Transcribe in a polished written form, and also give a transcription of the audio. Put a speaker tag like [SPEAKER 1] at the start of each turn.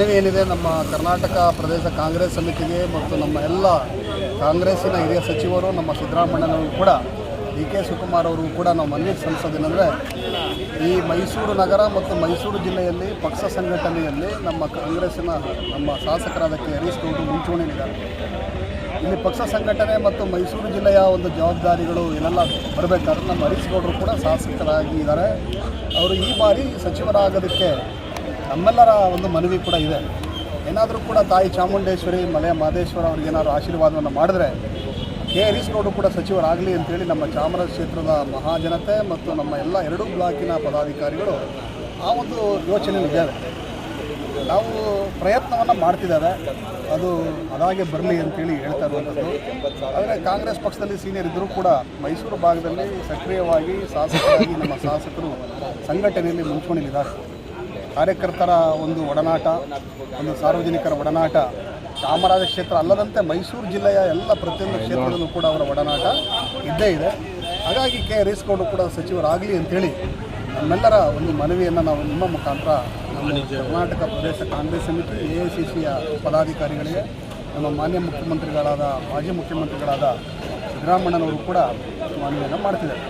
[SPEAKER 1] ಮನವಿ ಏನಿದೆ ನಮ್ಮ ಕರ್ನಾಟಕ ಪ್ರದೇಶ ಕಾಂಗ್ರೆಸ್ ಸಮಿತಿಗೆ ಮತ್ತು ನಮ್ಮ ಎಲ್ಲ ಕಾಂಗ್ರೆಸ್ಸಿನ ಹಿರಿಯ ಸಚಿವರು ನಮ್ಮ ಸಿದ್ದರಾಮಯ್ಯನವರು ಕೂಡ ಡಿ ಕೆ ಶಿವಕುಮಾರ್ ಅವರು ಕೂಡ ನಾವು ಮನವಿ ಸಲ್ಲಿಸೋದೇನೆಂದರೆ ಈ ಮೈಸೂರು ನಗರ ಮತ್ತು ಮೈಸೂರು ಜಿಲ್ಲೆಯಲ್ಲಿ ಪಕ್ಷ ಸಂಘಟನೆಯಲ್ಲಿ ನಮ್ಮ ಕಾಂಗ್ರೆಸ್ಸಿನ ನಮ್ಮ ಶಾಸಕರಾದ ಕೆ ಹರೀಶ್ ಗೌಡರು ಮುಂಚೂಣಿಯಲ್ಲಿದ್ದಾರೆ. ಇಲ್ಲಿ ಪಕ್ಷ ಸಂಘಟನೆ ಮತ್ತು ಮೈಸೂರು ಜಿಲ್ಲೆಯ ಒಂದು ಜವಾಬ್ದಾರಿಗಳು ಏನೆಲ್ಲ ಬರಬೇಕಾದ್ರೆ ನಮ್ಮ ಹರೀಶ್ ಗೌಡರು ಕೂಡ ಶಾಸಕರಾಗಿ ಇದ್ದಾರೆ. ಅವರು ಈ ಬಾರಿ ಸಚಿವರಾಗೋದಕ್ಕೆ ನಮ್ಮೆಲ್ಲರ ಒಂದು ಮನವಿ ಕೂಡ ಇದೆ. ಏನಾದರೂ ಕೂಡ ತಾಯಿ ಚಾಮುಂಡೇಶ್ವರಿ ಮಲೆ ಮಹದೇಶ್ವರ ಅವ್ರಿಗೇನಾದ್ರು ಆಶೀರ್ವಾದವನ್ನು ಮಾಡಿದ್ರೆ ಕೆ ಹರೀಶ್ ಗೌಡರು ಕೂಡ ಸಚಿವರಾಗಲಿ ಅಂತೇಳಿ ನಮ್ಮ ಚಾಮರಾಜ ಕ್ಷೇತ್ರದ ಮಹಾಜನತೆ ಮತ್ತು ನಮ್ಮ ಎಲ್ಲ ಎರಡೂ ಬ್ಲಾಕಿನ ಪದಾಧಿಕಾರಿಗಳು ಆ ಒಂದು ಯೋಚನೆಯಲ್ಲಿದ್ದೇವೆ. ನಾವು ಪ್ರಯತ್ನವನ್ನು ಮಾಡ್ತಿದ್ದೇವೆ, ಅದು ಅದಾಗೆ ಬರಲಿ ಅಂತೇಳಿ ಹೇಳ್ತಾ ಇರುವಂಥದ್ದು. ಆದರೆ ಕಾಂಗ್ರೆಸ್ ಪಕ್ಷದಲ್ಲಿ ಸೀನಿಯರ್ ಇದ್ದರೂ ಕೂಡ ಮೈಸೂರು ಭಾಗದಲ್ಲಿ ಸಕ್ರಿಯವಾಗಿ ಶಾಸಕರಾಗಿ ನಮ್ಮ ಶಾಸಕರು ಸಂಘಟನೆಯಲ್ಲಿ ಮುಂಚೂಣಿಯಲ್ಲಿದ್ದಾರೆ. ಕಾರ್ಯಕರ್ತರ ಒಂದು ಒಡನಾಟ, ಒಂದು ಸಾರ್ವಜನಿಕರ ಒಡನಾಟ ಚಾಮರಾಜ ಕ್ಷೇತ್ರ ಅಲ್ಲದಂತೆ ಮೈಸೂರು ಜಿಲ್ಲೆಯ ಎಲ್ಲ ಪ್ರತಿಯೊಂದು ಕ್ಷೇತ್ರದಲ್ಲೂ ಕೂಡ ಅವರ ಒಡನಾಟ ಇದ್ದೇ ಇದೆ. ಹಾಗಾಗಿ ಕೆ ಹರೀಶ್ ಗೌಡರು ಕೂಡ ಸಚಿವರಾಗಲಿ ಅಂಥೇಳಿ ನಮ್ಮೆಲ್ಲರ ಒಂದು ಮನವಿಯನ್ನು ನಾವು ನಿಮ್ಮ ಮುಖಾಂತರ ನಮ್ಮ ಕರ್ನಾಟಕ ಪ್ರದೇಶ ಕಾಂಗ್ರೆಸ್ ಸಮಿತಿ AICCಯ ಪದಾಧಿಕಾರಿಗಳಿಗೆ, ನಮ್ಮ ಮಾನ್ಯ ಮುಖ್ಯಮಂತ್ರಿಗಳಾದ ಮಾಜಿ ಮುಖ್ಯಮಂತ್ರಿಗಳಾದ ಸಿದ್ದರಾಮಯ್ಯನವರು ಕೂಡ ಮನವಿಯನ್ನು ಮಾಡ್ತಿದ್ದಾರೆ.